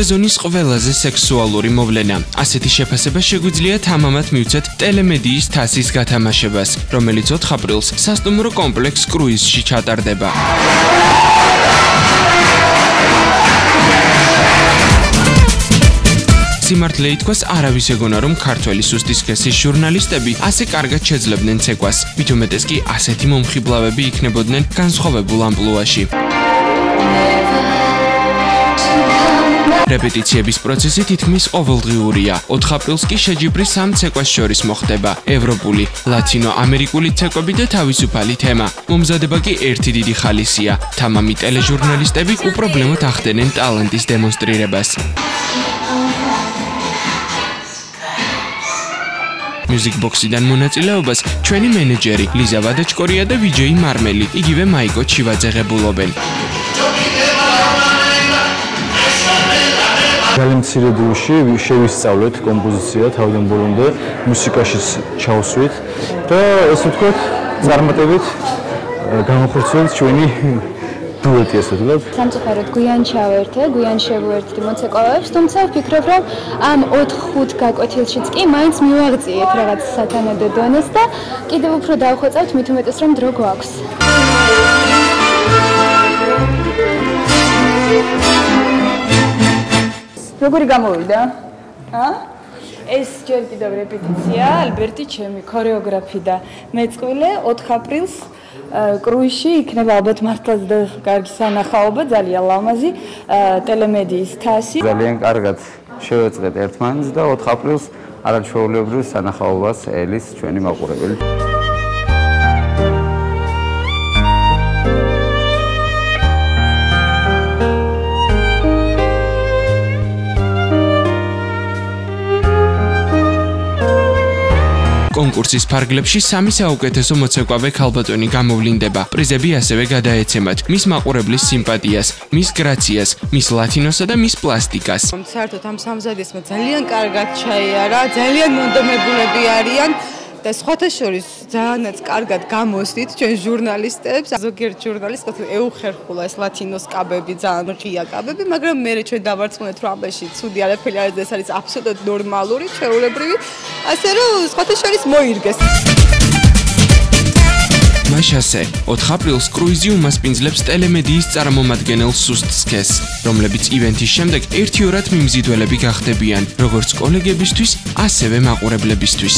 სეზონის ყველაზე სექსუალური მოვლენა. ასეთი შეფასება შეგვიძლია თამამად მივცეთ ტელემედიის თასის გათამაშებას, რომელიც 4 აპრილს სასტუმრო კომპლექს კრუიზში ჩატარდება. სიმართლე ითქვას, არავის ეგონა, რომ ქართველი სუსტისქესის ჟურნალისტები ასე კარგად შეძლებდნენ ცეკვას, მით უმეტეს კი ასეთი მომხიბლავები იქნებოდნენ განსხვავებულ ამპლუაში. რეპეტიციების პროცესი თითქმის ყოველდღიურია. 4 აპრილს კი შეჯიბრი 3 ცეკვას შორის მოხდება: ევროპული, ლათინო-ამერიკული ცეკვები და თავისუფალი თემა. მომზადება კი ერთი დიდი ხალისია. თამამი ტელეჟურნალისტები უპრობლემოდ ახდენენ ტალანტის დემონსტრირებას. Music Box-დან მონაწილეობას ჩვენი მენეჯერი ლიზა ვადაჩკორია და ვიჯეი მარმელი, იგივე მაიკო ჩივაძე ღებულობენ. ძალიან მცირე დროში შევისწავლეთ კომპოზიცია თავიდან ბოლომდე, მუსიკაშიც ჩავსვით და ესე ვთქვათ, წარმატებით განახორციელეთ ჩვენი დუეტი, ასე ვთქვათ. სამწუხაროდ გვიან ჩავერთე, გვიან შევუერთდი მოცეკვავებს, თუმცა ვფიქრობ, რომ ამ 4-5 გაკვეთილშიც კი მაინც მივაღწიეთ რაღაც სათანადო დონეს და კიდევ უფრო დავხვეწავთ, მით უმეტეს რომ დრო გვაქვს. როგორი გამოვიდა? ეს ჯერ კიდევ რეპეტიცია, ალბერტი ჩემი ქორეოგრაფი და მეწყვილე 4 აპრილს კრუიზში იქნება ალბათ მართლაც და კარგი სანახაობა, ძალიან ლამაზი ტელემედიის თასი. ძალიან კარგად შევეწყეთ ერთმანეთს და 4 აპრილს არაჩვეულებრივ სანახაობას ელის ჩვენი მაყურებელი. კონკურსის ფარგლებში 3 საუკეთესო მოცეკვავე ქალბატონი გამოვლინდება. პრიზები ასევე გადაეცემათ მის მაყურებლის სიმპათიას, მის გრაციას, მის ლათინოსა და მის პლასტიკას. საერთოდ ამ სამზადისმა ძალიან კარგად ჩაიარა, ძალიან მონდომებულები არიან და სხვათა შორის ძალიანაც კარგად გამოსდით ჩვენ ჟურნალისტებს. ზოგიერთ ჟურნალისტებს ეუხერხულა ეს ლათინოს კაბები, ძალიან ღია კაბები, მაგრამ მე ჩვენ დავარწმუნეთ რომ ამაში ცუდი არაფერი არ არის, ეს არის აბსოლუტურად ნორმალური, ჩვეულებრივი, ასე რომ სხვათა შორის მოირგეს. მაშასე 4 აპრილს კრუიზი უმასპინძლებს ტელემედიის წარმომადგენელ სუსტსქეს, რომლებიც ივენთის შემდეგ ერთიორად მიმზიდველები გახდებიან, როგორც კოლეგებისთვის, ასევე მაყურებლებისთვის.